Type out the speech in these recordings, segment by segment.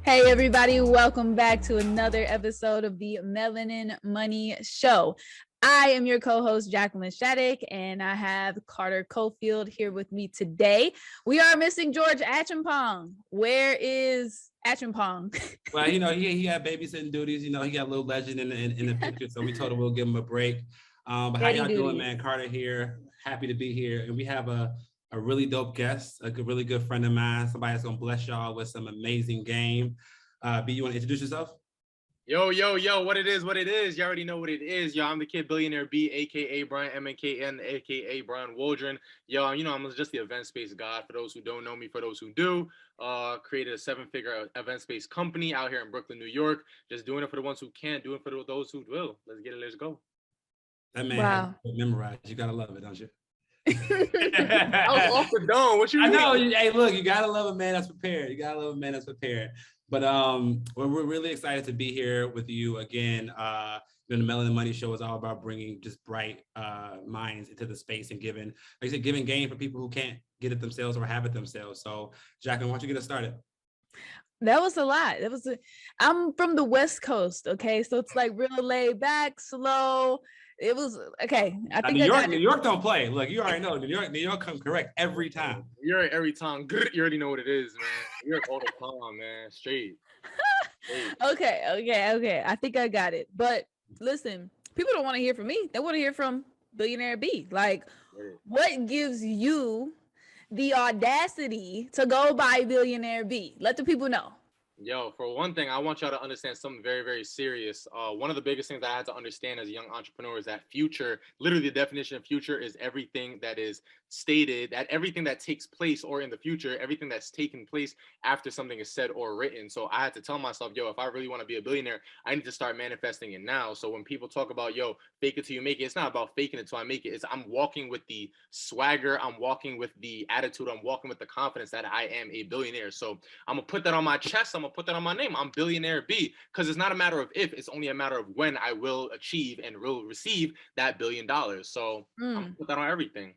Hey everybody, welcome back to another episode of the Melanin Money Show. I am your co-host, Jacqueline Shattuck, and I have Carter Cofield here with me today. We are missing George Achampong. Where is Achampong? Well, he had babysitting duties. He got a little legend in the picture, so we told him we'll give him a break. But how y'all doing, man? Carter here. Happy to be here. And we have a really dope guest, really good friend of mine, somebody that's going to bless y'all with some amazing game. B, you want to introduce yourself? Yo, what it is. You already know what it is. Yo, I'm the kid Billionaire B, a.k.a. Brian MNKN, a.k.a. Brian Waldron. Yo, I'm just the event space god. For those who don't know me, for those who do, created a 7-figure event space company out here in Brooklyn, New York. Just doing it for the ones who can't, doing it for those who will. Let's get it, let's go. That man has memorized. You got to love it, don't you? I was off the dome. What you mean? I know. Hey, look, you got to love a man that's prepared. But we're really excited to be here with you again. The Melanin Money Show is all about bringing just bright minds into the space and giving game for people who can't get it themselves or have it themselves. So, Jacqueline, why don't you get us started? That was a lot. I'm from the West Coast, okay? So it's like real laid back, slow. It was okay. I think New York don't play. Look, you already know New York come correct every time. You're right every time. You already know what it is, man. New York all the time, man. Straight. Okay. I think I got it. But listen, people don't want to hear from me. They want to hear from Billionaire B. Like, what gives you the audacity to go by Billionaire B? Let the people know. Yo, for one thing, I want y'all to understand something very, very serious. One of the biggest things I had to understand as a young entrepreneur is that future, literally the definition of future is everything that is stated, that everything that takes place or in the future, everything that's taken place after something is said or written. So I had to tell myself, yo, if I really want to be a billionaire, I need to start manifesting it now. So when people talk about, yo, fake it till you make it, it's not about faking it till I make it. It's I'm walking with the swagger. I'm walking with the attitude. I'm walking with the confidence that I am a billionaire. So I'm going to put that on my chest. I'm going to put that on my name. I'm Billionaire B, because it's not a matter of if, it's only a matter of when I will achieve and will receive that $1 billion. So I'm going to put that on everything.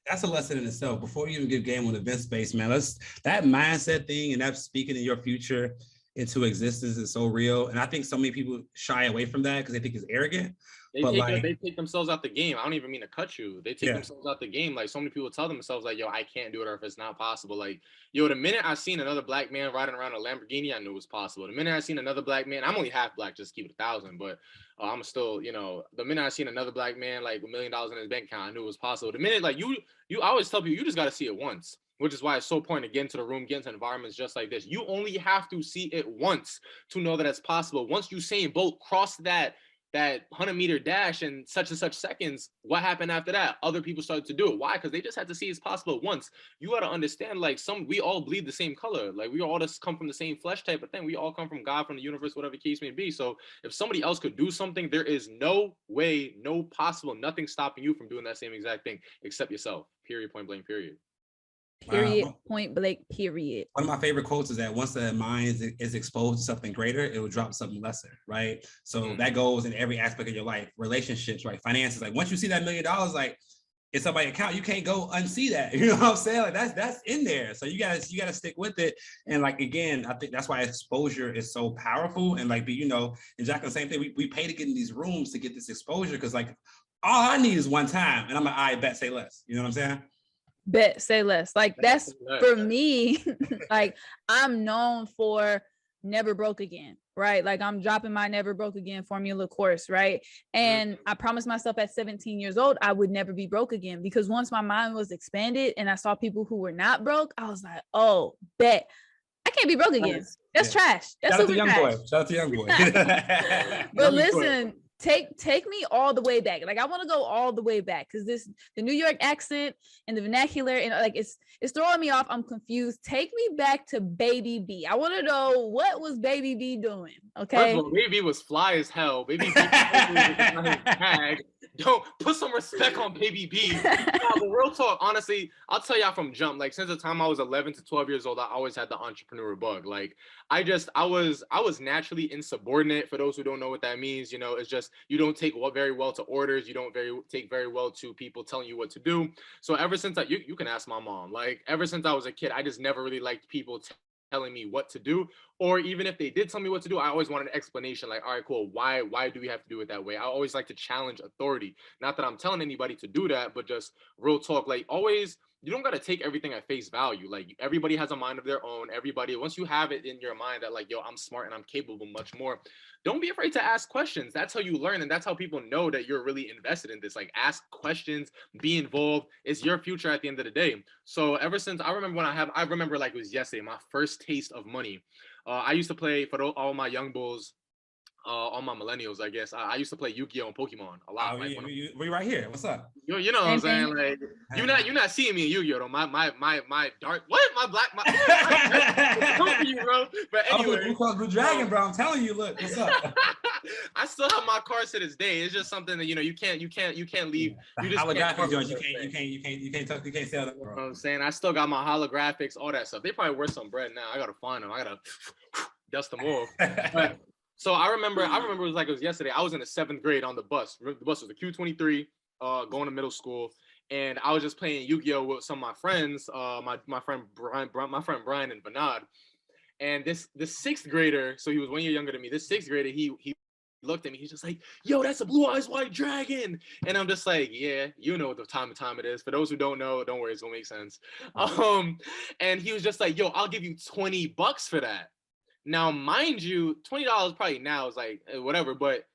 That's a lesson in itself. Before you even give game on event space, man, that mindset thing and that speaking in your future into existence is so real. And I think so many people shy away from that because they think it's arrogant. They take themselves out the game. I don't even mean to cut you. They take themselves out the game. Like, so many people tell themselves, like, yo, I can't do it, or if it's not possible. Like, yo, the minute I seen another black man riding around a Lamborghini, I knew it was possible. The minute I seen another black man, I'm only half black, just keep it 1,000, but I'm still, the minute I seen another black man, like $1 million in his bank account, I knew it was possible. The minute, like, I always tell people, you just got to see it once, which is why it's so important to get into the room, get into environments just like this. You only have to see it once to know that it's possible. Once Usain Bolt crossed that 100-meter dash in such and such seconds, what happened after that? Other people started to do it. Why? Because they just had to see it's possible once. You got to understand, like, we all bleed the same color. Like, we all just come from the same flesh type of thing. We all come from God, from the universe, whatever the case may be. So if somebody else could do something, there is no way, no possible, nothing stopping you from doing that same exact thing except yourself. Period, point blank, period. Period, point blank, period. One of my favorite quotes is that once the mind is exposed to something greater, it will drop something lesser, right? So that goes in every aspect of your life, relationships, right? Finances. Like, once you see that $1 million, like, it's somebody's account, you can't go unsee that. You know what I'm saying? Like, that's in there. So you gotta stick with it. And, like, again, I think that's why exposure is so powerful. And, like, and Jack, the same thing. We pay to get in these rooms to get this exposure, because, like, all I need is one time, and I'm like, I bet, say less. You know what I'm saying? Bet, say less. Like, that's for me. Like, I'm known for never broke again, right? Like, I'm dropping my never broke again formula course, right? And I promised myself at 17 years old I would never be broke again, because once my mind was expanded and I saw people who were not broke, I was like, oh, bet I can't be broke again. That's trash. That's super trash. Shout out to young boy. But listen, take me all the way back. Like, I want to go all the way back, because the New York accent and the vernacular, and like, it's throwing me off. I'm confused. Take me back to Baby B. I want to know, what was Baby B doing? Okay. Baby B was fly as hell. Baby B was Don't put some respect on Baby B. But real talk, honestly, I'll tell y'all from jump. Like, since the time I was 11 to 12 years old, I always had the entrepreneur bug. Like, I was naturally insubordinate. For those who don't know what that means, it's just, you don't take very well to orders. You don't take very well to people telling you what to do. So ever since you can ask my mom. Like, ever since I was a kid, I just never really liked people telling me what to do, or even if they did tell me what to do, I always want an explanation. Like, all right, cool. Why do we have to do it that way? I always like to challenge authority. Not that I'm telling anybody to do that, but just real talk. Like, always, you don't got to take everything at face value. Like, everybody has a mind of their own. Everybody, once you have it in your mind that like, yo, I'm smart and I'm capable much more, don't be afraid to ask questions. That's how you learn, and that's how people know that you're really invested in this. Like, ask questions, be involved. It's your future at the end of the day. So ever since, I remember like it was yesterday, my first taste of money. I used to play for all my young bulls, all my millennials, I guess. I used to play Yu-Gi-Oh and Pokemon a lot. We right here. What's up? You know what I'm saying? Like, you're not seeing me in Yu-Gi-Oh though. My dark, what? My black, my you, bro. But anyway, Blue Dragon, bro. I'm telling you, look, what's up? I still have my cards to this day. It's just something that, you know, you can't leave. You just you can't sell them, bro. You know what I'm saying? I still got my holographics, all that stuff. They probably worth some bread now. I gotta find them. I gotta dust them off. But, so I remember it was yesterday. I was in the 7th grade on the bus. The bus was the Q23, going to middle school, and I was just playing Yu-Gi-Oh with some of my friends, my friend Brian and Bernard. And this 6th grader, so he was 1 year younger than me. This 6th grader, he looked at me. He's just like, "Yo, that's a blue eyes white dragon." And I'm just like, "Yeah, you know what the time it is." For those who don't know, don't worry, it's gonna make sense. And he was just like, "Yo, I'll give you $20 for that." Now, mind you, $20 probably now is like whatever, but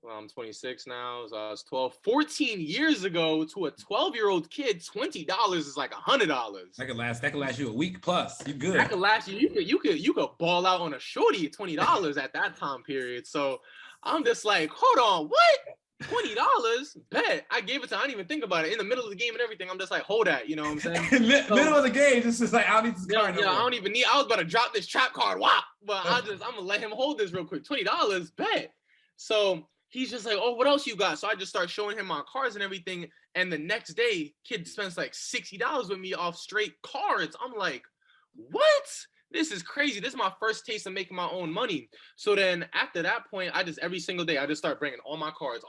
well, I'm 26 now, so I was 12. 14 years ago, to a 12-year-old kid, $20 is like $100. That could last you a week plus. You good? That could last you. You could ball out on a shorty at $20 at that time period. So I'm just like, hold on, what? $20? Bet. I gave it to. I didn't even think about it in the middle of the game and everything. I'm just like, hold that. You know what I'm saying? Middle of the game, just like, I don't need this card. Yeah, I don't even need. I was about to drop this trap card. Wow. But I'm gonna let him hold this real quick. $20. Bet. So he's just like, oh, what else you got? So I just start showing him my cards and everything. And the next day, kid spends like $60 with me off straight cards. I'm like, what? This is crazy. This is my first taste of making my own money. So then after that point, every single day, I just start bringing all my cards.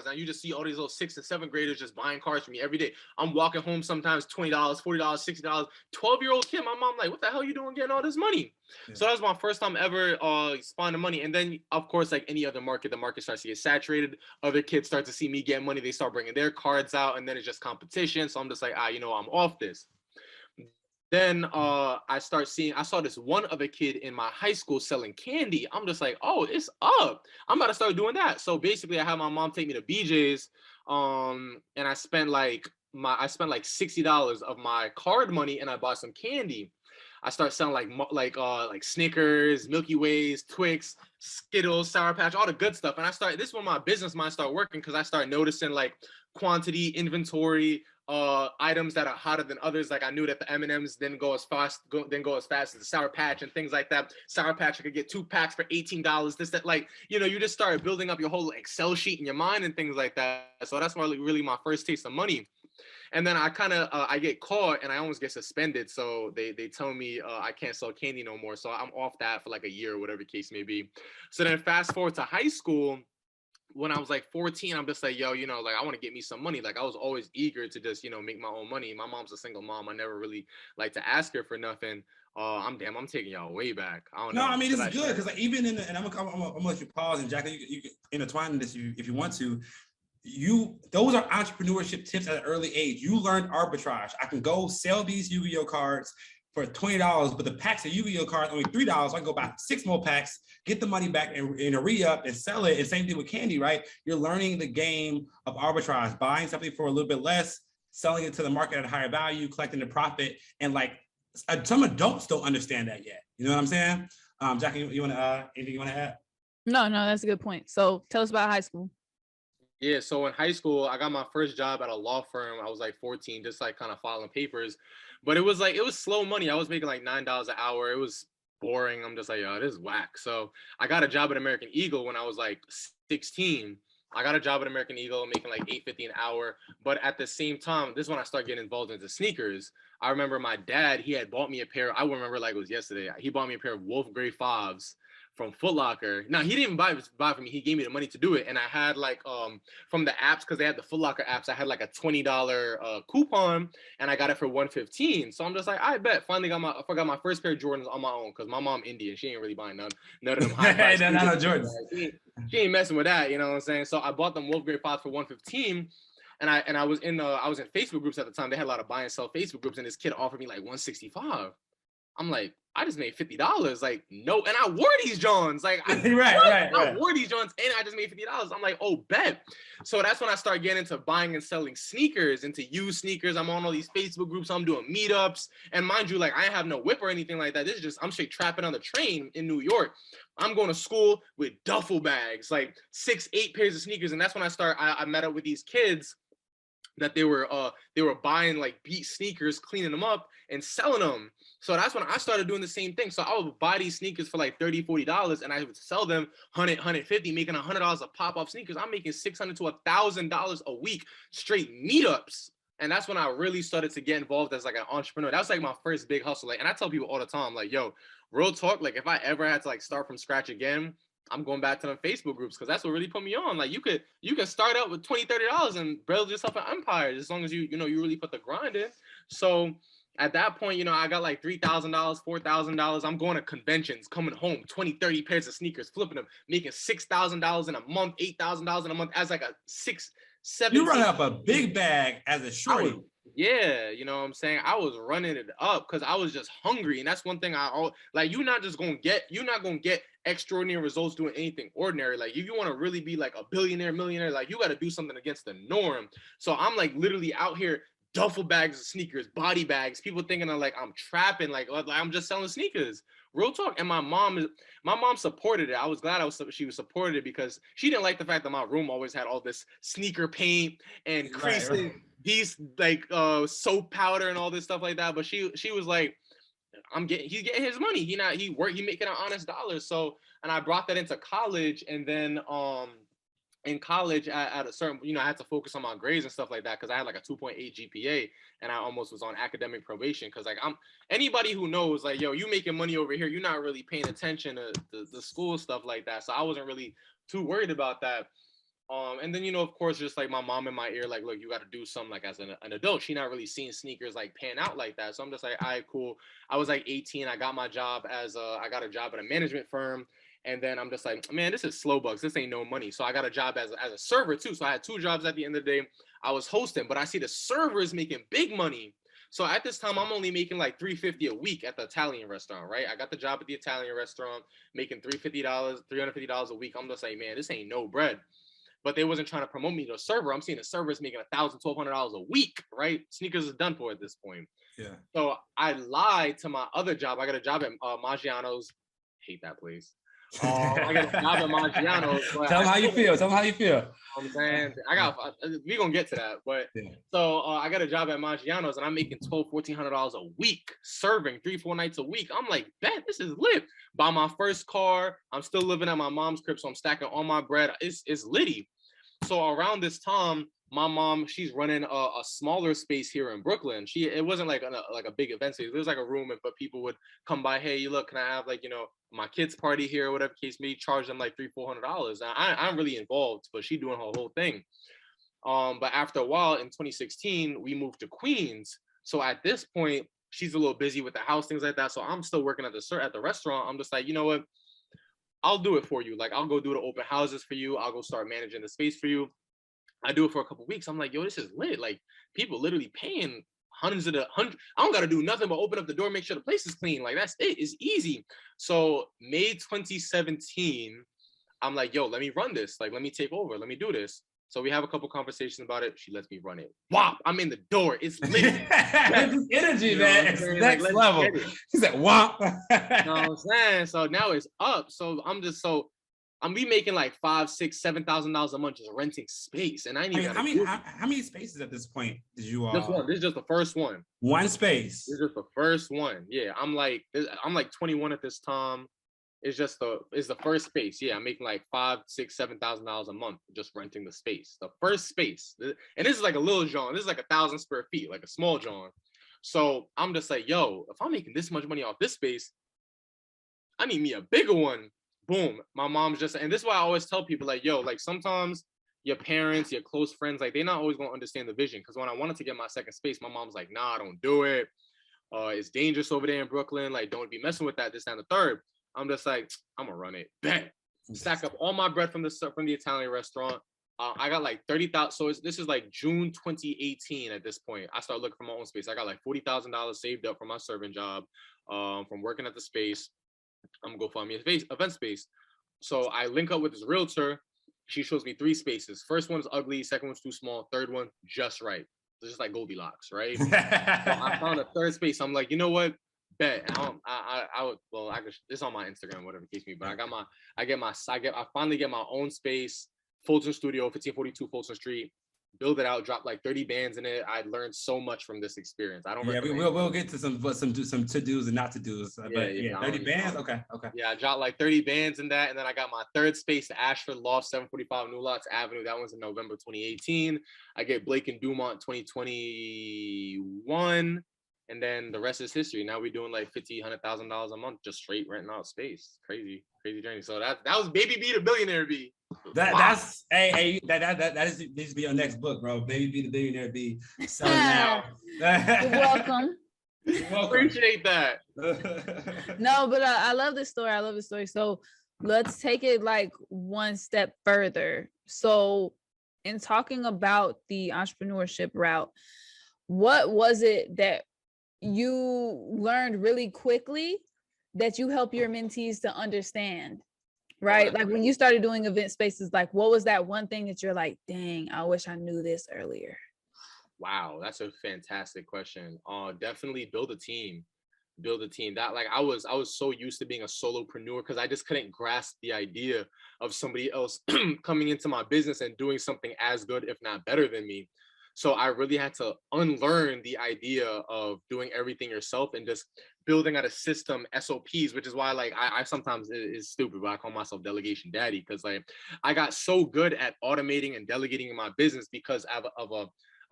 Now you just see all these little 6th and 7th graders just buying cards from me every day. I'm walking home sometimes $20, $40, $60. 12-year-old kid, my mom like, what the hell you doing getting all this money? Yeah. So that was my first time ever spawning money. And then, of course, like any other market, the market starts to get saturated. Other kids start to see me get money. They start bringing their cards out, and then it's just competition. So I'm just like, I'm off this. Then I saw this one other kid in my high school selling candy. I'm just like, oh, it's up. I'm about to start doing that. So basically I had my mom take me to BJ's, and I spent like $60 of my card money, and I bought some candy. I start selling like Snickers, Milky Ways, Twix, Skittles, Sour Patch, all the good stuff. And this is when my business mind started working, because I started noticing like quantity, inventory, items that are hotter than others. Like I knew that the M&Ms didn't go as fast as the Sour Patch and things like that. Sour Patch, I could get 2 packs for $18. This, that, like, you just started building up your whole Excel sheet in your mind and things like that. So that's really my first taste of money. And then I get caught and I almost get suspended. So they tell me I can't sell candy no more. So I'm off that for like a year or whatever the case may be. So then fast forward to high school. When I was like 14, I'm just like, yo, like I want to get me some money. Like I was always eager to just, make my own money. My mom's a single mom. I never really like to ask her for nothing. I'm taking y'all way back. I don't know. No, I mean, this is good, because like, even and I'm gonna let you pause, and Jackie, you can intertwine this if you want to. Those are entrepreneurship tips at an early age. You learned arbitrage. I can go sell these Yu-Gi-Oh cards for $20, but the packs of Yu-Gi-Oh cards only $3. I can go buy 6 more packs, get the money back in a re-up and sell it. And same thing with candy, right? You're learning the game of arbitrage, buying something for a little bit less, selling it to the market at a higher value, collecting the profit. And like some adults don't understand that yet. You know what I'm saying? Jackie, anything you want to add? No, that's a good point. So tell us about high school. Yeah, so in high school, I got my first job at a law firm. I was like 14, just like kind of filing papers. But it was slow money. I was making like $9 an hour. It was boring. I'm just like, yo, this is whack. So I got a job at American Eagle when I was like 16. I got a job at American Eagle making like $8.50 an hour. But at the same time, this is when I started getting involved into sneakers. I remember my dad, he had bought me a pair. I remember like it was yesterday. He bought me a pair of Wolf Gray 5s from Foot Locker. Now he didn't buy for me. He gave me the money to do it, and I had like from the apps, because they had the Foot Locker apps. I had like a $20 coupon, and I got it for $115. So I'm just like, I bet. Finally got I forgot my first pair of Jordans on my own, because my mom Indian. She ain't really buying none of them high price. No Jordans. She ain't messing with that. You know what I'm saying? So I bought them Wolf Grade 5 for $115. And I was in Facebook groups at the time. They had a lot of buy and sell Facebook groups, and this kid offered me like $165. I'm like, I just made $50. Like, no, and I wore these Johns. Like, I wore these Johns, and I just made $50. I'm like, oh, bet. So that's when I started getting into buying and selling sneakers, into used sneakers. I'm on all these Facebook groups. I'm doing meetups, and mind you, like, I have no whip or anything like that. This is just, I'm straight trapping on the train in New York. I'm going to school with duffel bags, like 6-8 pairs of sneakers, and that's when I met up with these kids that they were buying like beat sneakers, cleaning them up and selling them. So that's when I started doing the same thing. So I would buy these sneakers for like $30, $40, and I would sell them $100, $150, making $100 a pop-off sneakers. I'm making $600 to $1,000 a week straight meetups. And that's when I really started to get involved as like an entrepreneur. That was like my first big hustle. Like, and I tell people all the time, like, yo, real talk, like if I ever had to like start from scratch again, I'm going back to the Facebook groups, because that's what really put me on. Like you can start out with $20, $30 and build yourself an empire, as long as you really put the grind in. So at that point, I got like $3,000, $4,000. I'm going to conventions, coming home, 20, 30 pairs of sneakers, flipping them, making $6,000 in a month, $8,000 in a month as like a 6, 7. You run up a big bag as a shorty. Yeah, you know what I'm saying? I was running it up because I was just hungry. And that's one thing you're not going to get extraordinary results doing anything ordinary. Like if you want to really be like a billionaire, millionaire, like you got to do something against the norm. So I'm like literally out here, duffel bags of sneakers, body bags, people thinking I'm trapping, like I'm just selling sneakers. Real talk. And my mom supported it. I was glad she was supported it, because she didn't like the fact that my room always had all this sneaker paint and creases. Right. These like soap powder and all this stuff like that, but she was like, he's getting his money. He making an honest dollar. So, and I brought that into college, and then in college at a certain, I had to focus on my grades and stuff like that, because I had like a 2.8 GPA, and I almost was on academic probation, because like anybody who knows, like, yo, you making money over here, you're not really paying attention to the school stuff like that. So I wasn't really too worried about that. And then, of course, just like my mom in my ear, like, look, you got to do something like as an adult. She not really seeing sneakers like pan out like that. So I'm just like, all right, cool. I was like 18. I got my job I got a job at a management firm. And then I'm just like, man, this is slow bucks. This ain't no money. So I got a job as a server too. So I had 2 jobs at the end of the day. I was hosting, but I see the servers making big money. So at this time, I'm only making like $350 a week at the Italian restaurant, right? I got the job at the Italian restaurant, making $350 a week. I'm just like, man, this ain't no bread. But they wasn't trying to promote me to a server. I'm seeing the servers making $1,000, $1,200 a week, right? Sneakers is done for at this point. Yeah. So I lied to my other job. I got a job at Maggiano's. Hate that place. I got a job at Maggiano's. Tell them how you feel. I'm saying we're gonna get to that, but yeah. So I got a job at Maggiano's, and I'm making $1,200, $1,400 a week, serving 3-4 nights a week. I'm like, bet this is lit. Buy my first car. I'm still living at my mom's crib, so I'm stacking all my bread. It's litty. So around this time, my mom, she's running a smaller space here in Brooklyn. It wasn't like a big event space. It was like a room, but people would come by. Hey, look, can I have like my kids' party here, or whatever case may, charge them like $300-$400. I'm really involved, but she doing her whole thing. But after a while, in 2016, we moved to Queens. So at this point, she's a little busy with the house, things like that. So I'm still working at the restaurant. I'm just like, you know what? I'll do it for you. Like, I'll go do the open houses for you. I'll go start managing the space for you. I do it for a couple of weeks. I'm like, yo, this is lit. Like, people literally paying hundreds. I don't got to do nothing but open up the door, make sure the place is clean. Like, that's it. It's easy. So May 2017, I'm like, yo, let me run this. Like, let me take over. Let me do this. So we have a couple conversations about it. She lets me run it. Whop! I'm in the door. It's lit. Energy, man. It's next level. He said, whop. You know what I'm saying? So now it's up. So I'm be making like $5,000, $6,000, $7,000 a month just renting space, and I need. How many spaces at this point did you? Just one. This is just the first one. One space. This is just the first one. Yeah, I'm like 21 at this time. It's the first space. Yeah, I'm making like $5,000, $6,000, $7,000 a month just renting the space. The first space, and this is like a little John. This is like 1,000 square feet, like a small John. So I'm just like, yo, if I'm making this much money off this space, I need me a bigger one. boom, my mom's just, and this is why I always tell people, like, yo, like sometimes your parents, your close friends, like they're not always gonna understand the vision. Because when I wanted to get my second space, my mom's like, nah, don't do it. It's dangerous over there in Brooklyn. Like, don't be messing with that, this and the third. I'm just like, I'm gonna run it. Bet. Stack up all my bread from the Italian restaurant. I got like 30,000. So this is like June 2018 at this point. I started looking for my own space. I got like $40,000 saved up from my serving job, from working at the space. I'm gonna go find me a event space. So I link up with this realtor. She shows me 3 spaces. First one's ugly, second one's too small, third one just right. It's just like Goldilocks, right? So I found a third space. I'm like, you know what? Bet. It's on my Instagram, whatever the case may be. But I finally get my own space, Fulton Studio, 1542 Fulton Street. Build it out, drop like 30 bands in it. I learned so much from this experience. We'll get to some to-dos and not to-dos. But 30 bands, okay. Yeah, I dropped like 30 bands in that, and then I got my third space, the Ashford Loft, 745 New Lots Avenue. That one's in November 2018. I get Blake and Dumont 2021, and then the rest is history. Now we're doing like $100,000 a month just straight renting out space. Crazy journey. So that was Baby B to Billionaire B. That needs to be your next book, bro. Baby B the Billionaire B. Selling now. You're welcome. Appreciate that. No, but I love this story. So let's take it like one step further. So in talking about the entrepreneurship route, what was it that you learned really quickly that you help your mentees to understand? Right? Like when you started doing event spaces, like what was that one thing that you're like, dang, I wish I knew this earlier? Wow, that's a fantastic question. Definitely build a team. That, like, I was so used to being a solopreneur because I just couldn't grasp the idea of somebody else coming into my business and doing something as good, if not better than me. So I really had to unlearn the idea of doing everything yourself and just building out a system, SOPs, which is why, like, I sometimes, it's stupid, but I call myself delegation daddy, because like I got so good at automating and delegating in my business because of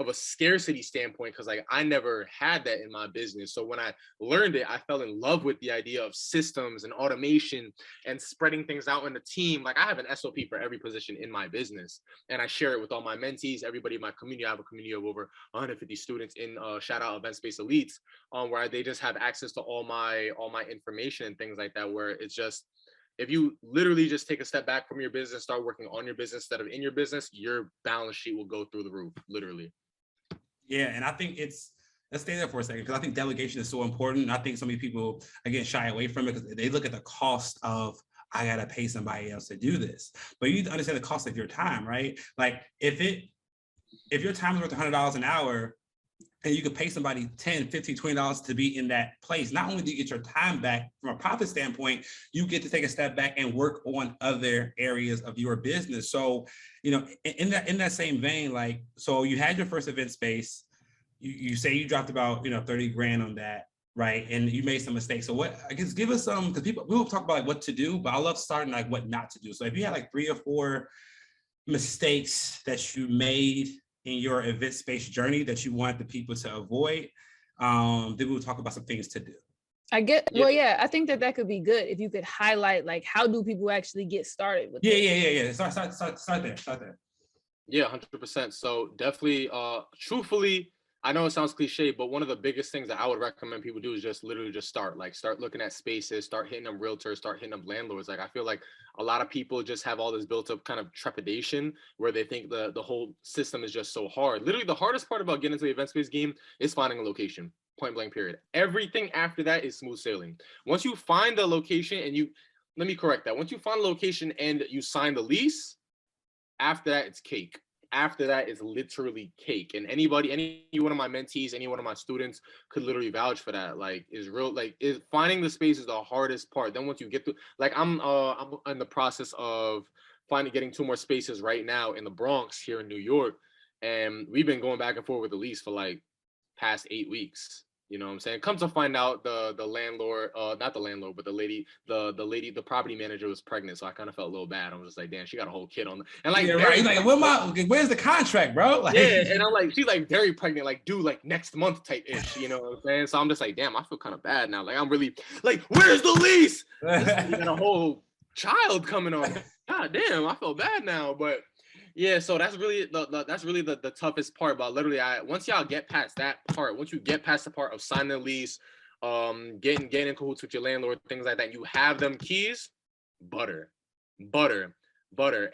a scarcity standpoint, because like I never had that in my business. So when I learned it, I fell in love with the idea of systems and automation and spreading things out in the team. Like I have an SOP for every position in my business, and I share it with all my mentees, everybody in my community. I have a community of over 150 students in shout out Event Space Elites, where they just have access to all my information and things like that, where it's just, if you literally just take a step back from your business, start working on your business instead of in your business, your balance sheet will go through the roof, literally. Yeah, and I think let's stay there for a second, because I think delegation is so important. I think so many people, again, shy away from it because they look at the cost of, I gotta pay somebody else to do this. But you need to understand the cost of your time, right? Like if your time is worth $100 an hour and you could pay somebody $10, $15, $20 to be in that place, not only do you get your time back from a profit standpoint, you get to take a step back and work on other areas of your business. So, you know, in that same vein, like, so you had your first event space, you say you dropped about, 30 grand on that, right? And you made some mistakes. So what, I guess, give us some, because we will talk about like what to do, but I love starting like what not to do. So if you had like 3 or 4 mistakes that you made in your event space journey that you want the people to avoid, then we'll talk about some things to do. I think that could be good if you could highlight like how do people actually get started with Yeah. Start there. Yeah, 100%. So definitely, truthfully, I know it sounds cliche, but one of the biggest things that I would recommend people do is just literally just start looking at spaces, start hitting up realtors, start hitting up landlords. Like I feel like a lot of people just have all this built up kind of trepidation where they think the whole system is just so hard. Literally the hardest part about getting into the event space game is finding a location, point blank period. Everything after that is smooth sailing. Once you find the location let me correct that. Once you find a location and you sign the lease, after that, it's cake. After that is literally cake. And any one of my mentees, any one of my students could literally vouch for that. Like finding the space is the hardest part. Then once you get to, like, I'm in the process of getting 2 more spaces right now in the Bronx here in New York. And we've been going back and forth with the lease for like past 8 weeks. You know what I'm saying? Come to find out, the landlord, not the landlord, but the lady, the property manager was pregnant. So I kind of felt a little bad. I was just like, damn, she got a whole kid on. And like, yeah, right. Like, where's the contract, bro? Like, yeah, and I'm like, she's like very pregnant, like due like next month type ish. You know what I'm saying? So I'm just like, damn, I feel kind of bad now. Like I'm really like, where's the lease? You got a whole child coming on. God damn, I feel bad now. But yeah, so that's really the toughest part. But literally, once y'all get past that part, once you get past the part of signing the lease, getting in cahoots with your landlord, things like that, you have them keys, butter.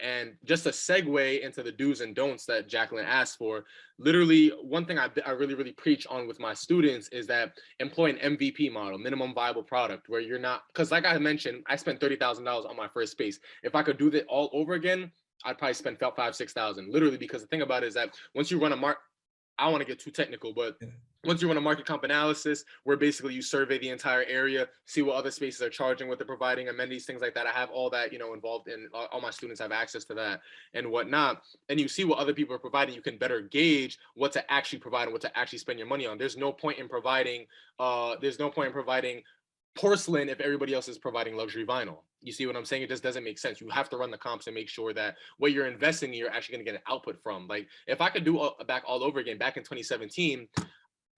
And just a segue into the do's and don'ts that Jacqueline asked for, literally one thing I really preach on with my students is that employ an MVP model, minimum viable product, where you're not, because like I mentioned, I spent $30,000 on my first space. If I could do that all over again, I'd probably spend $5,000-6,000, literally, because the thing about it is that once you run I don't want to get too technical, but once you run a market comp analysis, where basically you survey the entire area, see what other spaces are charging, what they're providing, amenities, things like that. I have all that, involved in, all my students have access to that and whatnot. And you see what other people are providing, you can better gauge what to actually provide and what to actually spend your money on. There's no point in providing porcelain if everybody else is providing luxury vinyl. You see what I'm saying? It just doesn't make sense. You have to run the comps and make sure that what you're investing in, you're actually going to get an output from. Like, if I could do back all over again, back in 2017,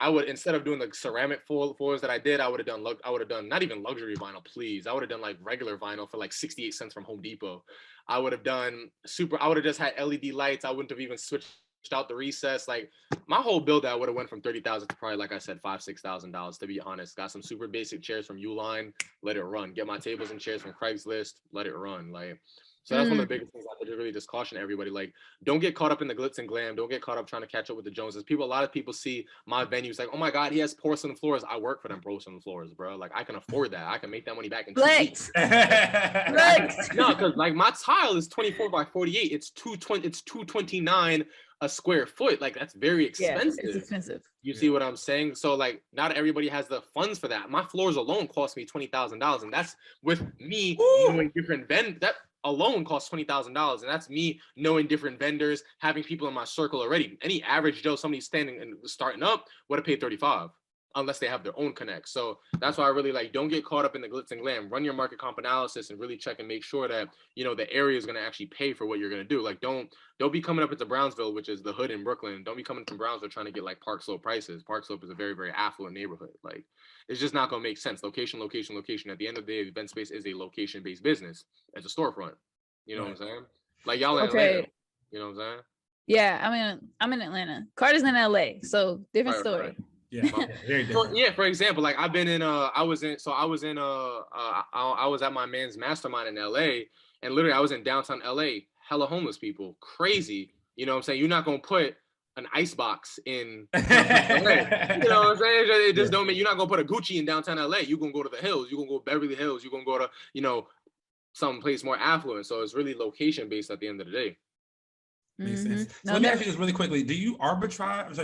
I would, instead of doing the ceramic floors that I did, I would have done not even luxury vinyl, please. I would have done like regular vinyl for like 68 cents from Home Depot. I would have just had LED lights. I wouldn't have even switched out the recess. Like, my whole build out would have went from $30,000 to probably, like I said, $5,000-6,000, to be honest. Got some super basic chairs from Uline, let it run. Get my tables and chairs from Craigslist, let it run. Like, so that's one of the biggest things I could really just caution everybody. Like, don't get caught up in the glitz and glam. Don't get caught up trying to catch up with the Joneses. A lot of people see my venues like, oh my God, he has porcelain floors. I work for them porcelain floors, bro. Like, I can afford that. I can make that money back in 2 weeks. No, because like my tile is 24 by 48. It's $229 a square foot. Like, that's very expensive. Yeah, it's expensive. You see what I'm saying? So like, not everybody has the funds for that. My floors alone cost me $20,000, and that's with me knowing different vendors. That alone costs $20,000, and that's me knowing different vendors, having people in my circle already. Any average Joe, somebody standing and starting up, would have paid $35. Unless they have their own connect. So that's why I really like, don't get caught up in the glitz and glam. Run your market comp analysis and really check and make sure that, the area is going to actually pay for what you're going to do. Like, don't be coming up into Brownsville, which is the hood in Brooklyn. Don't be coming from Brownsville trying to get like Park Slope prices. Park Slope is a very, very affluent neighborhood. Like, it's just not going to make sense. Location. At the end of the day, event space is a location-based business. It's a storefront. You know what I'm saying? Like, y'all in Atlanta. You know what I'm saying? Yeah, I'm in Atlanta. Carter's in LA, so different story. Right. Yeah, very different. For example, like, I've been in I was at my man's mastermind in LA, and literally I was in downtown LA, hella homeless people, crazy. You know what I'm saying? You're not gonna put an ice box in LA. You know what I'm saying? It just don't mean, you're not gonna put a Gucci in downtown LA. You're gonna go to the hills, you're gonna go Beverly Hills, you're gonna go to, some place more affluent. So it's really location based at the end of the day. Makes sense. So let me ask you this really quickly. Do you arbitrage? So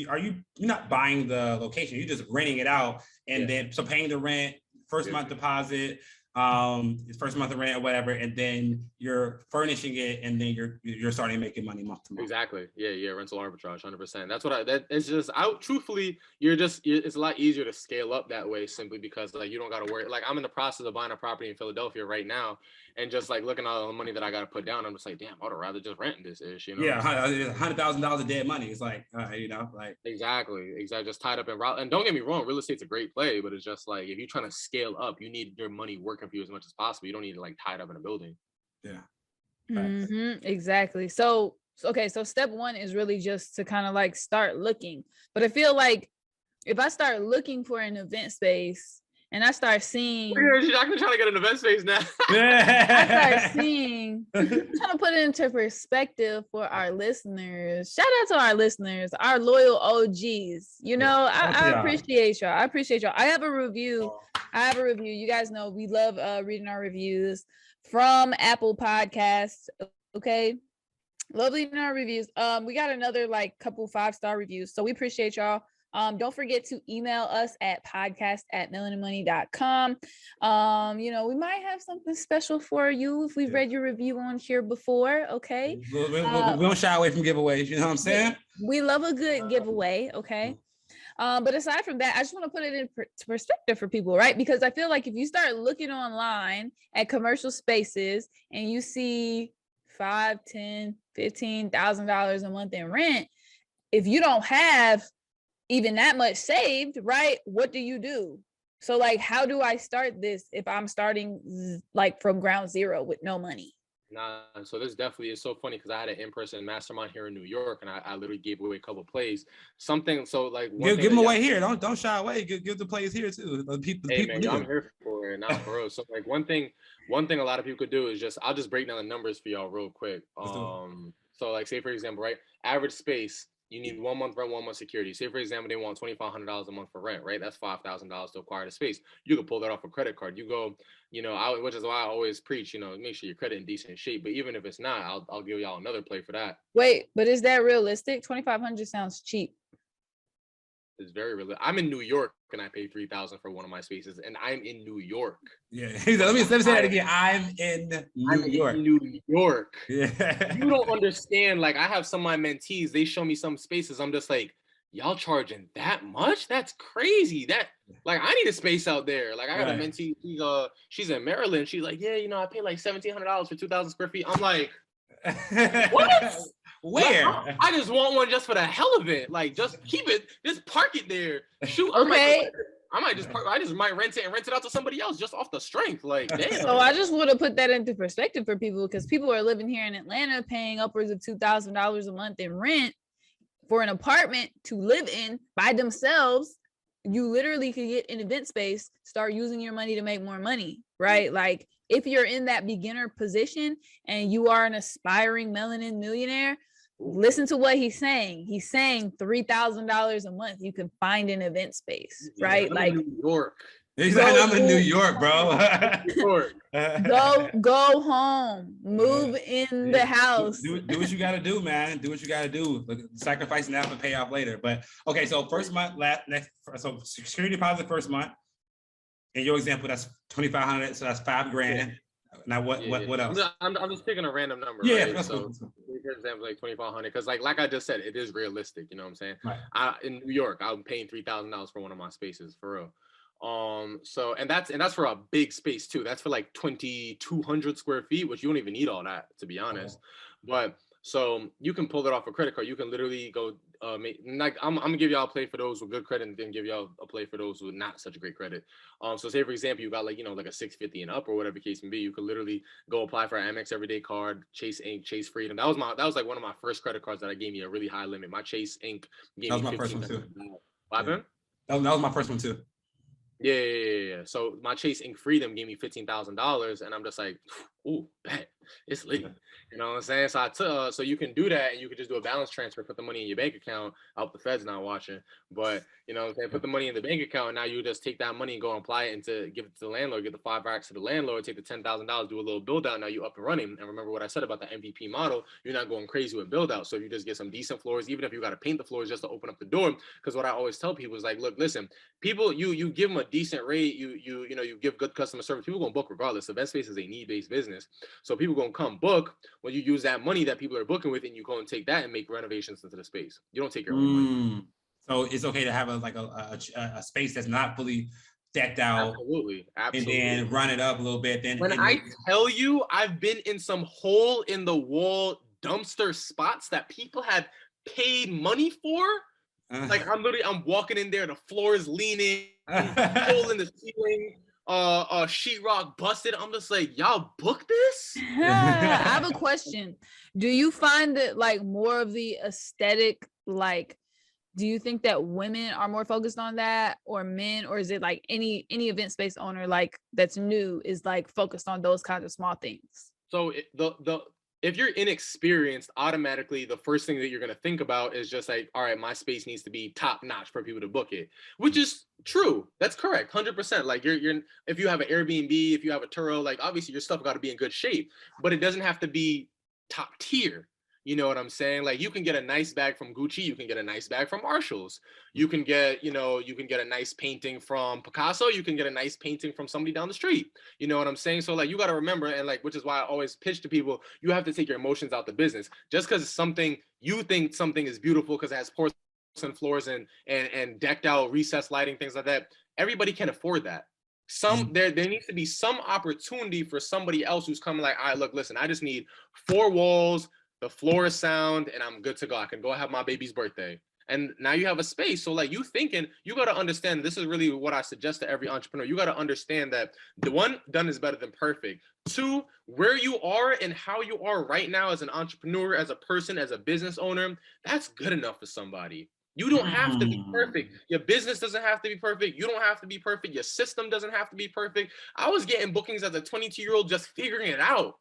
are you not buying the location? You're just renting it out, and then paying the rent, first month deposit, first month of rent or whatever, and then you're furnishing it, and then you're starting making money month to month. Exactly. Yeah. Rental arbitrage, 100%. That's what it's just, truthfully, it's a lot easier to scale up that way, simply because like, you don't got to worry. Like, I'm in the process of buying a property in Philadelphia right now, and just like looking at all the money that I got to put down, I'm just like, damn, I'd rather just rent this ish, Yeah, $100,000 of dead money. It's like, like exactly, just tied up in route. And don't get me wrong, real estate's a great play, but it's just like, if you're trying to scale up, you need your money working for you as much as possible. You don't need to like tied up in a building. Yeah. Exactly. So step one is really just to kind of like start looking. But I feel like if I start looking for an event space and I start seeing, I'm trying to get an event space now. I start seeing, I'm trying to put it into perspective for our listeners. Shout out to our listeners, our loyal OGs. I appreciate y'all. I have a review. You guys know we love reading our reviews from Apple Podcasts. Okay. Love reading our reviews. We got another like couple 5-star reviews. So we appreciate y'all. Don't forget to email us at podcast@melaninmoney.com. We might have something special for you if we've read your review on here before. Okay. We don't shy away from giveaways. You know what I'm saying? We love a good giveaway. Okay. But aside from that, I just want to put it in perspective for people, right? Because I feel like if you start looking online at commercial spaces and you see $5,000, $10,000, $15,000 a month in rent, if you don't have even that much saved, right? What do? So like, how do I start this if I'm starting like from ground zero with no money? Nah, so this definitely is so funny because I had an in-person mastermind here in New York, and I literally gave away a couple plays. Something so like give them away here. Don't shy away. Give the plays here too. The people man, I'm here for it, not for real. So like one thing a lot of people could do is I'll just break down the numbers for y'all real quick. So like say for example, right, average space. You need 1 month rent, 1 month security. Say, for example, they want $2,500 a month for rent, right? That's $5,000 to acquire the space. You could pull that off a credit card. You go, which is why I always preach, make sure your credit in decent shape. But even if it's not, I'll give y'all another play for that. Wait, but is that realistic? 2,500 sounds cheap. It's very real. I'm in New York and I pay $3,000 for one of my spaces, and I'm in New York. Yeah, let me say that again. I'm in New York. Yeah, you don't understand. Like I have some of my mentees, they show me some spaces. I'm just like, y'all charging that much? That's crazy. That like I need a space out there. Like I got a mentee. She's in Maryland. She's like, yeah, I pay like $1,700 for 2,000 square feet. I'm like, what? Where? I just want one just for the hell of it. Like, just keep it, just park it there. Shoot, okay. I might rent it and rent it out to somebody else just off the strength. Like, damn. So I just want to put that into perspective for people, because people are living here in Atlanta paying upwards of $2,000 a month in rent for an apartment to live in by themselves. You literally could get an event space, start using your money to make more money, right? Like if you're in that beginner position and you are an aspiring melanin millionaire, listen to what he's saying. He's saying $3,000 a month you can find an event space, right? Like New York. He's like, I'm in New York, bro. Go home, move in the house. Do what you gotta do, man. Do what you gotta do. Look, sacrificing that for payoff later. But okay, so first month, so security deposit first month. In your example, that's $2,500, so that's $5,000. Now what else? I'm just picking a random number. Yeah, right? that's so cool. For example, like $2,500, because like I just said, it is realistic. You know what I'm saying? Right. In New York, I'm paying $3,000 for one of my spaces for real. So and that's for a big space too. That's for like 2,200 square feet, which you don't even need all that, to be honest. But so you can pull it off a credit card. You can literally go like I'm gonna give y'all a play for those with good credit, and then give y'all a play for those with not such a great credit. So say for example you got like like a 650 and up or whatever the case may be, you could literally go apply for an Amex Everyday card, Chase Inc, Chase Freedom. That was like one of my first credit cards that I gave me a really high limit. My Chase Inc gave me 15. That was my first one too. What happened? That was my first one too. Yeah. So my Chase Inc Freedom gave me $15,000, and I'm just like, ooh, bet it's lit. You know what I'm saying? So I took, so you can do that, and you can just do a balance transfer, put the money in your bank account. I hope the Fed's not watching, but you know what I'm saying? Put the money in the bank account, and now you just take that money and go and apply it and to give it to the landlord, get the $5,000 to the landlord, take the $10,000, do a little build out. Now you up and running. And remember what I said about the MVP model, you're not going crazy with build out. So you just get some decent floors, even if you got to paint the floors just to open up the door. Because what I always tell people is like, look, listen, people, you give them a decent rate, you give good customer service, people gonna book regardless. Event space is a need-based business. So people gonna come book when you use that money that people are booking with, and you go and take that and make renovations into the space. You don't take your own money. So it's okay to have a space that's not fully decked out. Absolutely. And then run it up a little bit. Then I tell you, I've been in some hole in the wall dumpster spots that people had paid money for. Like I'm walking in there, the floor is leaning, hole in the ceiling, sheetrock busted. I'm just like, y'all book this? I have a question. Do you find that like more of the aesthetic, like, do you think that women are more focused on that, or men, or is it like any event space owner like that's new is like focused on those kinds of small things? So if you're inexperienced, automatically the first thing that you're going to think about is just like, all right, my space needs to be top notch for people to book it, which is true. That's correct. 100%. Like you're if you have an Airbnb, if you have a Turo, like obviously your stuff got to be in good shape, but it doesn't have to be top tier. You know what I'm saying? Like you can get a nice bag from Gucci, you can get a nice bag from Marshalls. You can get, a nice painting from Picasso, you can get a nice painting from somebody down the street. You know what I'm saying? So like you got to remember, and like, which is why I always pitch to people, you have to take your emotions out the business. Just because something, you think something is beautiful because it has porcelain floors and decked out recessed lighting, things like that. Everybody can afford that. There needs to be some opportunity for somebody else who's coming like, all right, look, listen, I just need 4 walls, the floor is sound, and I'm good to go. I can go have my baby's birthday. And now you have a space. So like you thinking, you got to understand, this is really what I suggest to every entrepreneur. You got to understand that the one, done is better than perfect. Two, where you are and how you are right now as an entrepreneur, as a person, as a business owner, that's good enough for somebody. You don't have to be perfect. Your business doesn't have to be perfect. You don't have to be perfect. Your system doesn't have to be perfect. I was getting bookings as a 22-year-old just figuring it out.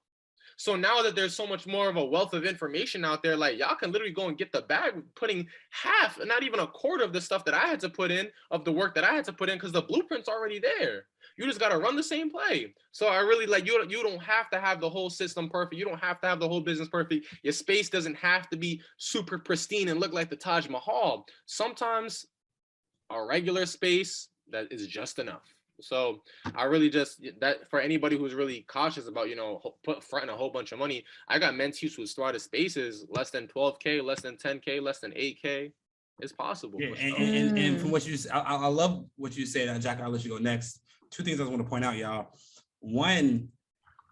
So now that there's so much more of a wealth of information out there, like y'all can literally go and get the bag, putting half, not even a quarter of the stuff that I had to put in, of the work that I had to put in, because the blueprint's already there. You just got to run the same play. So I really like, you don't have to have the whole system perfect. You don't have to have the whole business perfect. Your space doesn't have to be super pristine and look like the Taj Mahal. Sometimes a regular space that is just enough. So I really just, that for anybody who's really cautious about, you know, fronting a whole bunch of money, I got mentees who started spaces less than 12K, less than 10K, less than 8K. It's possible. Yeah, and from what you, I love what you said, Jack. I'll let you go next. Two things I want to point out, y'all. One,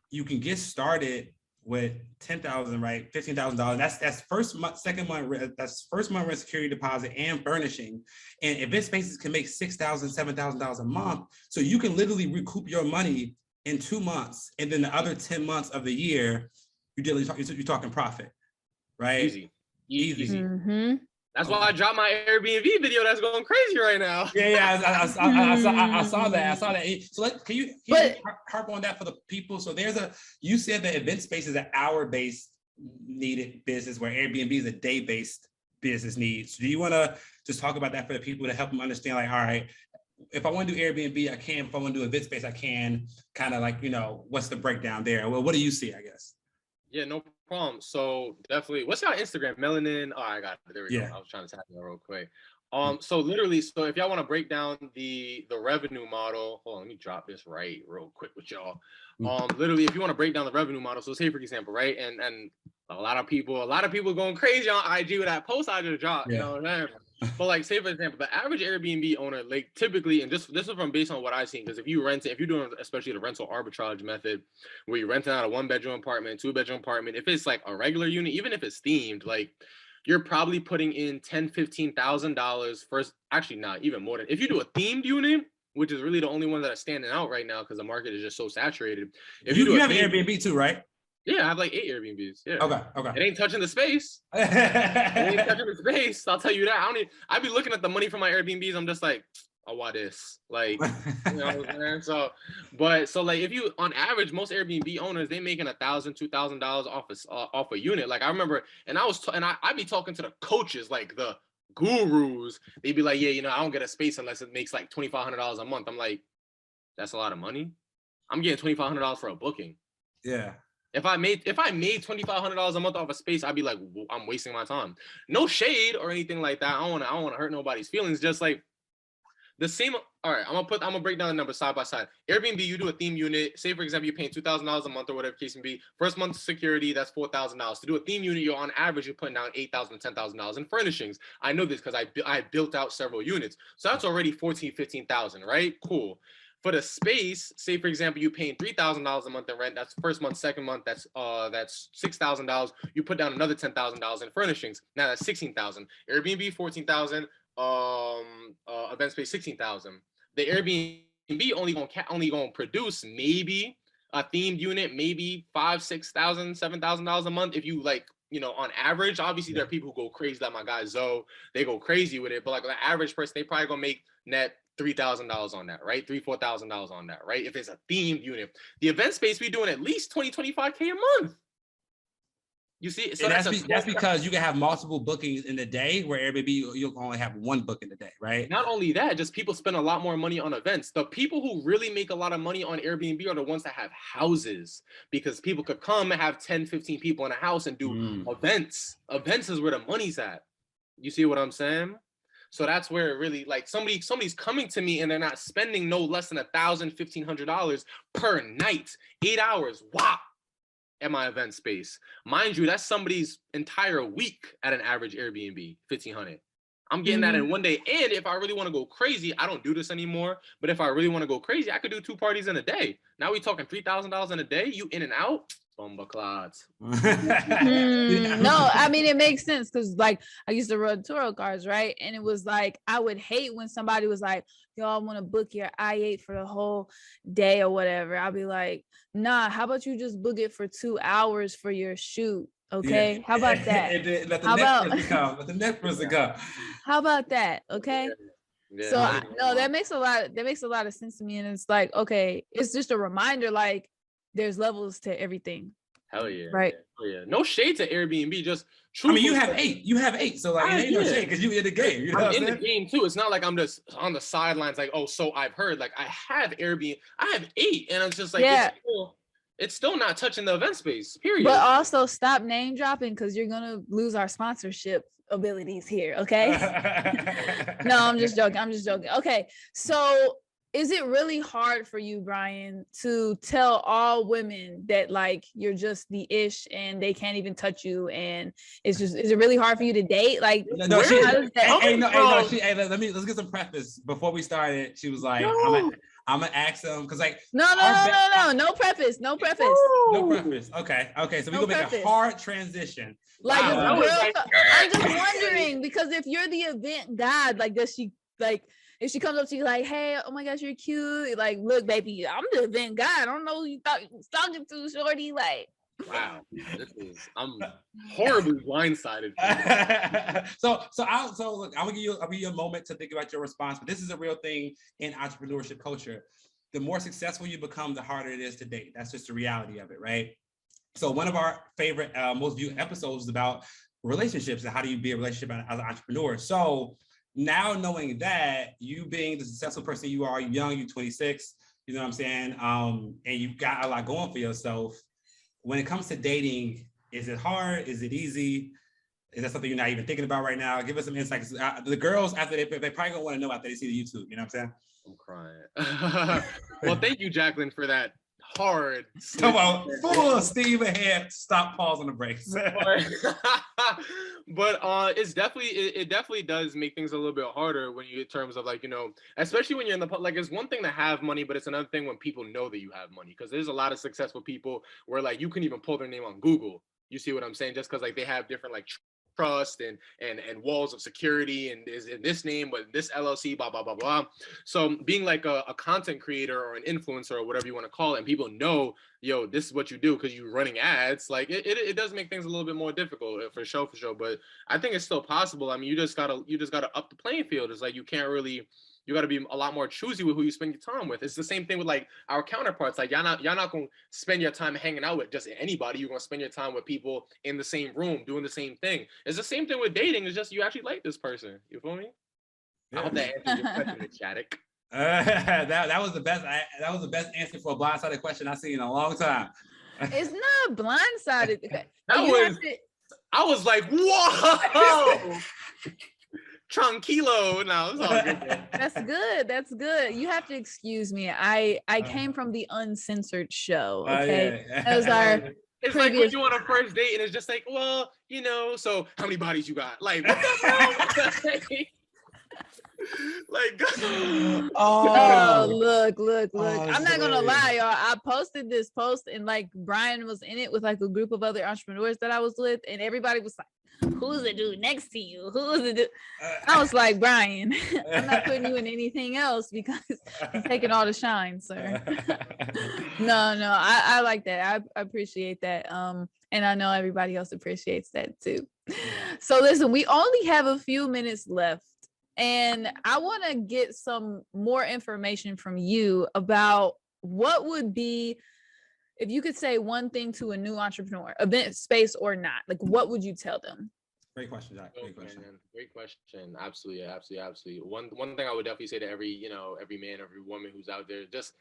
you can get started with $10,000, right? $15,000. That's first month, second month rent. That's first month rent, security deposit, and furnishing. And event spaces can make $6,000, $7,000 a month. So you can literally recoup your money in 2 months, and then the other 10 months of the year, you're talking profit, right? Easy. Mm-hmm. That's why I dropped my Airbnb video that's going crazy right now. Yeah, I saw that. So can you harp on that for the people? So you said that event space is an hour-based needed business, where Airbnb is a day-based business needs. Do you want to just talk about that for the people to help them understand, like, all right, if I want to do Airbnb, I can. If I want to do event space, I can. Kind of like, you know, what's the breakdown there? Well, what do you see, I guess? Yeah, no problem. So definitely, what's your Instagram? Melanin. Oh, I got it. There we go. I was trying to tap that real quick. So literally, so if y'all want to break down the revenue model, hold on, let me drop this real quick with y'all. Literally, if you want to break down the revenue model, so say for example, right, and a lot of people going crazy on IG with that post I just dropped, you know what I mean? But like, say for example, the average Airbnb owner, like typically, and this is from based on what I've seen, because if you're doing especially the rental arbitrage method, where you're renting out a 1-bedroom apartment, 2-bedroom apartment, if it's like a regular unit, even if it's themed, like you're probably putting in $10,000-$15,000 first. Actually, not even more than, if you do a themed unit, which is really the only one that are standing out right now because the market is just so saturated. If you have an Airbnb too, right? Yeah, I have like 8 Airbnbs. Yeah. Okay. It ain't touching the space. I'll tell you that. I be looking at the money from my Airbnbs. I'm just like, oh, why this? Like, you know what I'm saying? So like, if you, on average, most Airbnb owners, they making $1,000, $2,000 off a unit. Like I remember, and I be talking to the coaches, like the gurus. They'd be like, yeah, you know, I don't get a space unless it makes like $2,500 a month. I'm like, that's a lot of money. I'm getting $2,500 for a booking. Yeah. If I made $2,500 a month off a space, I'd be like, well, I'm wasting my time. No shade or anything like that. I don't want to hurt nobody's feelings. Just like the same. All right, I'm gonna break down the numbers side by side. Airbnb, you do a theme unit. Say for example, you're paying $2,000 a month or whatever case may be. First month security, that's $4,000. To do a theme unit, you're on average you're putting down $8,000 to $10,000 in furnishings. I know this because I built out several units, so that's already $14,000, $15,000, right? Cool. For the space, say for example, you're paying $3,000 a month in rent. That's first month, second month. That's $6,000. You put down another $10,000 in furnishings. Now that's $16,000. Airbnb $14,000. Event space $16,000. The Airbnb only gonna produce maybe a themed unit, maybe $5,000, $6,000, $7,000 a month. If you like, you know, on average. Obviously, there are people who go crazy, like my guy Zoe. They go crazy with it, but like the average person, they probably gonna make net $3,000 on that, right? $3,000-$4,000 on that, right? If it's a themed unit. The event space, we doing at least 20-25K a month. You see, so that's because you can have multiple bookings in the day, where Airbnb you'll only have one book in the day, right? Not only that, just people spend a lot more money on events. The people who really make a lot of money on Airbnb are the ones that have houses, because people could come and have 10, 15 people in a house and do events. Events is where the money's at. You see what I'm saying? So that's where it really, like, somebody's coming to me and they're not spending no less than $1,000, $1,500 per night, 8 hours. Wow. At my event space. Mind you, that's somebody's entire week at an average Airbnb, $1,500. I'm getting that in one day. And if I really want to go crazy, I don't do this anymore, but if I really want to go crazy, I could do 2 parties in a day. Now we talking $3,000 in a day, you in and out. Bombaclats. No, I mean, it makes sense because like I used to run tarot cards, right? And it was like I would hate when somebody was like, yo, I want to book your I-8 for the whole day or whatever. I'll be like, nah, how about you just book it for 2 hours for your shoot? Okay. Yeah. How about that? Let the How next about person come. Let the next person come. how about that? Okay. Yeah, So I no, that makes a lot of sense to me. And it's like, okay, it's just a reminder, like there's levels to everything. hell yeah. Right. Hell yeah. No shade to Airbnb, just I mean, you truthfully. have eight. So like, it ain't no shade because you in the game. You know I'm what I'm in the saying? game too. It's not like I'm just on the sidelines, like, oh, so I've heard. Like, I have Airbnb, I have 8, and it's just like, Yeah. it's still not touching the event space. Period. But also stop name dropping because you're gonna lose our sponsorship abilities here. Okay. No, I'm just joking. Okay. So is it really hard for you, Brian, to tell all women that like you're just the ish and they can't even touch you? And is it really hard for you to date? Like, no, let's get some preface before we started. She was like, I'm gonna ask them because like no preface. No preface. Okay. So we're gonna make a hard transition. Like, I'm just wondering because if you're the event god, like, does she like? If she comes up to you like, hey, oh my gosh, you're cute. Like, look, baby, I'm the event guy. I don't know who you thought you was talking to, shorty. Like, wow, I'm horribly blindsided. So look, I'll give you a moment to think about your response. But this is a real thing in entrepreneurship culture. The more successful you become, the harder it is to date. That's just the reality of it, right? So one of our favorite, most viewed episodes is about relationships and how do you be a relationship as an entrepreneur. So now knowing that, you being the successful person you are, young, you're 26, you know what I'm saying? And you've got a lot going for yourself. When it comes to dating, is it hard? Is it easy? Is that something you're not even thinking about right now? Give us some insight. The girls, after they probably gonna want to know after they see the YouTube, you know what I'm saying? I'm crying. Well, thank you, Jacqueline, for that hard. Come on, full steam ahead. Stop, pause on the brakes. But it definitely does make things a little bit harder when you, in terms of like, you know, especially when you're in the like, it's one thing to have money, but it's another thing when people know that you have money, because there's a lot of successful people where like you can even pull their name on Google. You see what I'm saying? Just because like they have different like trust and walls of security and is in this name, but this LLC, blah, blah, blah, blah. So being like a content creator or an influencer or whatever you want to call it, and people know, yo, this is what you do because you're running ads, like it does make things a little bit more difficult for sure. But I think it's still possible. I mean, you just gotta up the playing field. It's like you got to be a lot more choosy with who you spend your time with. It's the same thing with like our counterparts. Like y'all not going to spend your time hanging out with just anybody. You're going to spend your time with people in the same room doing the same thing. It's the same thing with dating. It's just you actually like this person. You feel me? Yeah. I hope that answers your question, Shattuck. That was the best. That was the best answer for a blindsided question I've seen in a long time. It's not blindsided. I was like, whoa. Tranquilo. No, it's all good. That's good. You have to excuse me. I came from the uncensored show. Okay. That was our It's like when you on a first date and it's just like, well, you know, so how many bodies you got? Like, what the hell? Like, look. I'm not gonna lie, y'all. I posted this post and like Brian was in it with like a group of other entrepreneurs that I was with, and everybody was like, who's the dude next to you? Who's the dude? I was like, Brian, I'm not putting you in anything else because I'm taking all the shine, sir. No, I like that. I appreciate that. And I know everybody else appreciates that too. So listen, we only have a few minutes left, and I want to get some more information from you about what would be, if you could say one thing to a new entrepreneur, event space or not, like what would you tell them? Great question, Jack. Great question. Absolutely. One thing I would definitely say to every man, every woman who's out there, just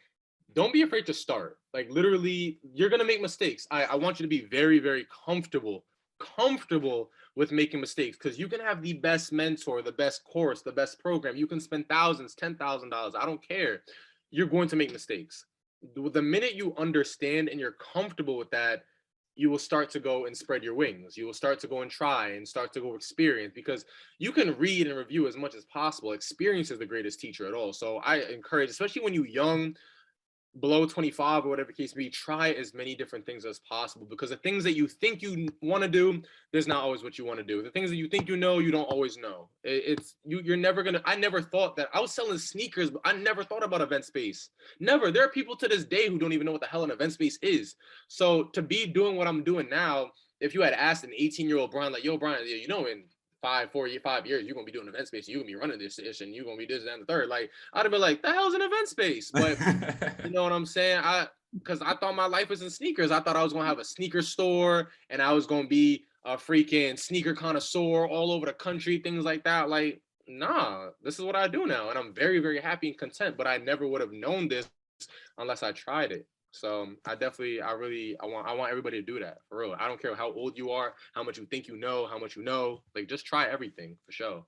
don't be afraid to start. Like literally, you're gonna make mistakes. I want you to be very, very comfortable with making mistakes, because you can have the best mentor, the best course, the best program. You can spend thousands, $10,000. I don't care. You're going to make mistakes. The minute you understand and you're comfortable with that, you will start to go and spread your wings. You will start to go and try and start to go experience, because you can read and review as much as possible. Experience is the greatest teacher at all. So I encourage, especially when you're young, below 25 or whatever the case may be, try as many different things as possible, because the things that you think you want to do, there's not always what you want to do. The things that you think you know, you don't always know. You're never gonna. I never thought that I was selling sneakers, but I never thought about event space. Never. There are people to this day who don't even know what the hell an event space is. So to be doing what I'm doing now, if you had asked an 18-year-old Brian, like, yo, Brian, you know, in 5 years, you're gonna be doing event space, you're gonna be running this ish, and you're gonna be this and the third. Like, I'd have been like, the hell's an event space? But you know what I'm saying? Because I thought my life was in sneakers. I thought I was gonna have a sneaker store and I was gonna be a freaking sneaker connoisseur all over the country, things like that. Like, nah, this is what I do now, and I'm very, very happy and content. But I never would have known this unless I tried it. So I want everybody to do that, for real. I don't care how old you are, how much you think you know, how much you know. Like, just try everything, for sure.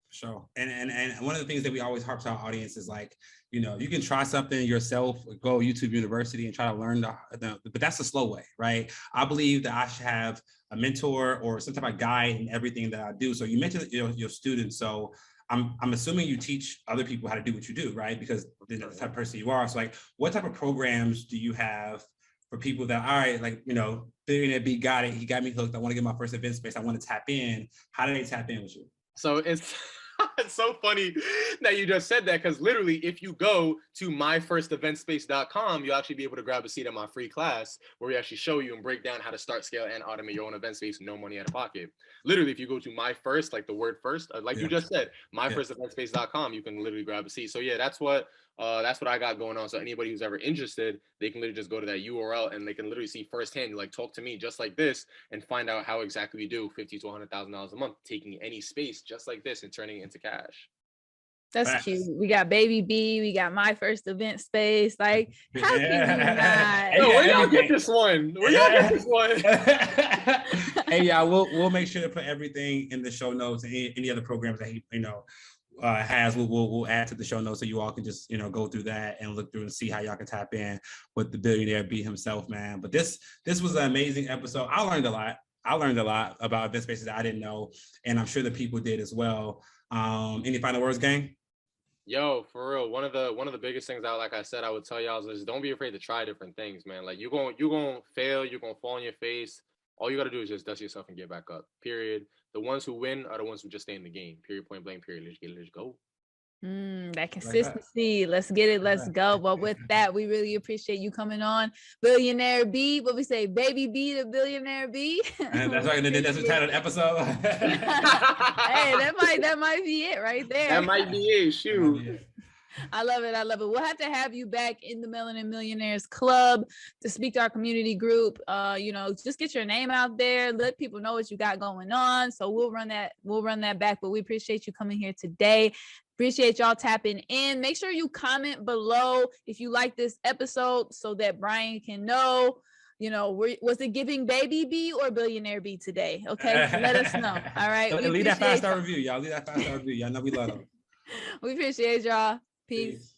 Sure. And one of the things that we always harp to our audience is, like, you know, you can try something yourself, go YouTube University and try to learn but that's the slow way, right? I believe that I should have a mentor or some type of guide in everything that I do. So you mentioned, you know, your students. So I'm assuming you teach other people how to do what you do, right? Because that's the type of person you are. So, like, what type of programs do you have for people that, all right, like, you know, Billionaire B got it. He got me hooked. I want to get my first event space. I want to tap in. How do they tap in with you? So it's so funny that you just said that, because literally, if you go to myfirsteventspace.com, you'll actually be able to grab a seat in my free class where we actually show you and break down how to start, scale, and automate your own event space, no money out of pocket. Literally, if you go to my first, like the word first, like you just said, myfirsteventspace.com, you can literally grab a seat. So yeah, that's what I got going on. So anybody who's ever interested, they can literally just go to that URL and they can literally see firsthand, like, talk to me just like this and find out how exactly we do $50,000 to $100,000 a month, taking any space just like this and turning it into cash. That's cute. We got Baby B. We got My First Event Space. Like, how can you not? Yo, where y'all get this one? Where y'all get this one? Hey, y'all, we'll make sure to put everything in the show notes and any other programs that he, you know, has. We'll add to the show notes so you all can just, you know, go through that and look through and see how y'all can tap in with the Billionaire B himself, man. But this was an amazing episode. I learned a lot about event spaces that I didn't know, and I'm sure the people did as well. Any final words, gang? Yo, for real, one of the biggest things that, like I said, I would tell y'all is don't be afraid to try different things, man. Like, you're gonna fail, you're gonna fall on your face. All you gotta do is just dust yourself and get back up. Period. The ones who win are the ones who just stay in the game. Period. Point blank. Period. Let's go. That consistency. Let's get it. Let's go. But with that, we really appreciate you coming on, Billionaire B. What we say, Baby B to Billionaire B. And that's right. That's the title of the episode. Hey, that might be it right there. That might be it. Shoot. I love it. We'll have to have you back in the Melanin Millionaires Club to speak to our community group. You know, just get your name out there, let people know what you got going on. So we'll run that back. But we appreciate you coming here today. Appreciate y'all tapping in. Make sure you comment below if you like this episode so that Brian can know, you know, was it giving Baby B or Billionaire B today? Okay, let us know. All right. Leave that 5-star review, y'all. Leave that 5-star review. Y'all know we love them. We appreciate y'all. Peace.